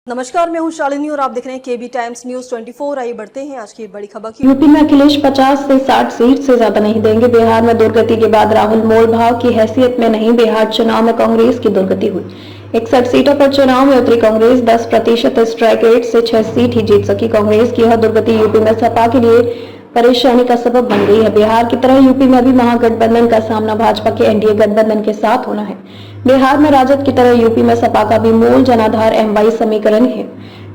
नमस्कार, मैं हूं शालिनी और आप देख रहे हैं केबी टाइम्स न्यूज 24। आइए बढ़ते हैं आज की बड़ी खबर की। यूपी में अखिलेश 50 से 60 सीट से ज्यादा नहीं देंगे। बिहार में दुर्गति के बाद राहुल मोल भाव की हैसियत में नहीं, बिहार चुनाव में कांग्रेस की दुर्गति हुई। 61 सीटों पर चुनाव में उतरी कांग्रेस 10% स्ट्राइक रेट से 6 सीट ही जीत सकी। कांग्रेस की यह दुर्गति यूपी में सपा के लिए परेशानी का सबब बन गई है। बिहार की तरह यूपी में भी महागठबंधन का सामना भाजपा के एनडीए गठबंधन के साथ होना है। बिहार में राजद की तरह यूपी में सपा का भी मूल जनाधार एमवाई समीकरण है।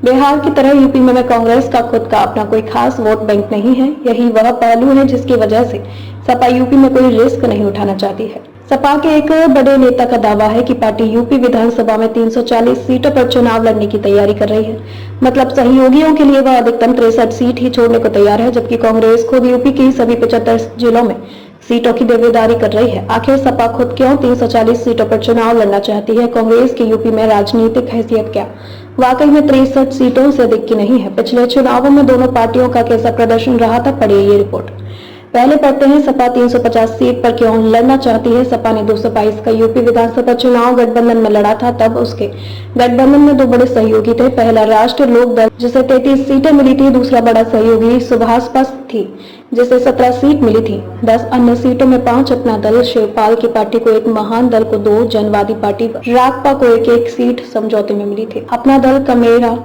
बिहार की तरह यूपी में कांग्रेस का खुद का अपना कोई खास वोट बैंक नहीं है। यही वह पहलू है जिसकी वजह से सपा यूपी में कोई रिस्क नहीं उठाना चाहती है। सपा के एक बड़े नेता का दावा है कि पार्टी यूपी विधानसभा में 340 सीटों पर चुनाव लड़ने की तैयारी कर रही है। मतलब सहयोगियों के लिए वह अधिकतम 63 सीट ही छोड़ने को तैयार है, जबकि कांग्रेस खुद यूपी की सभी 75 जिलों में सीटों की दावेदारी कर रही है। आखिर सपा खुद क्यों 340 सीटों पर चुनाव लड़ना चाहती है? कांग्रेस की यूपी में राजनीतिक हैसियत क्या वाकई में 63 सीटों से अधिक की नहीं है? पिछले चुनावों में दोनों पार्टियों का कैसा प्रदर्शन रहा था, पढ़िए ये रिपोर्ट। पहले पढ़ते हैं सपा 350 सीट पर क्यों लड़ना चाहती है। सपा ने 222 का यूपी विधानसभा चुनाव गठबंधन में लड़ा था। तब उसके गठबंधन में दो बड़े सहयोगी थे। पहला राष्ट्र लोक दल जिसे 33 सीटें मिली थी, दूसरा बड़ा सहयोगी सुभाषपा थी जिसे 17 सीट मिली थी। 10 अन्य सीटों में 5 अपना दल, शिवपाल की पार्टी को एक, महान दल को 2, जनवादी पार्टी राकपा को एक सीट समझौते में मिली थी। अपना दल कमेरा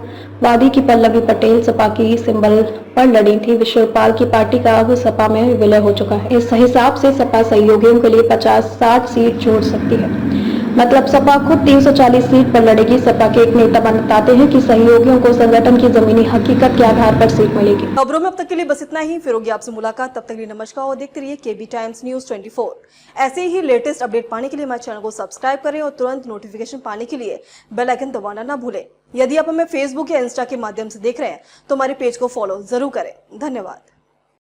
वादी की पल्लवी पटेल सपा की सिंबल पर लड़ी थी। शिवपाल की पार्टी का अब सपा में विलय हो चुका है। इस हिसाब से सपा सहयोगियों के लिए 50-60 सीट जोड़ सकती है। मतलब सपा खुद 340 सीट पर लड़ेगी। सपा के एक नेता बताते हैं कि सहयोगियों को संगठन की जमीनी हकीकत के आधार पर सीट मिलेगी। खबरों में अब तक के लिए बस इतना ही। फिर होगी आपसे मुलाकात, तब तक के लिए नमस्कार और देखते रहिए केबी टाइम्स न्यूज 24। ऐसे ही लेटेस्ट अपडेट पाने के लिए हमारे चैनल को सब्सक्राइब करें और तुरंत नोटिफिकेशन पाने के लिए बेल आइकन दबाना ना भूलें। यदि आप हमें फेसबुक या इंस्टा के माध्यम से देख रहे हैं तो हमारे पेज को फॉलो जरूर करें। धन्यवाद।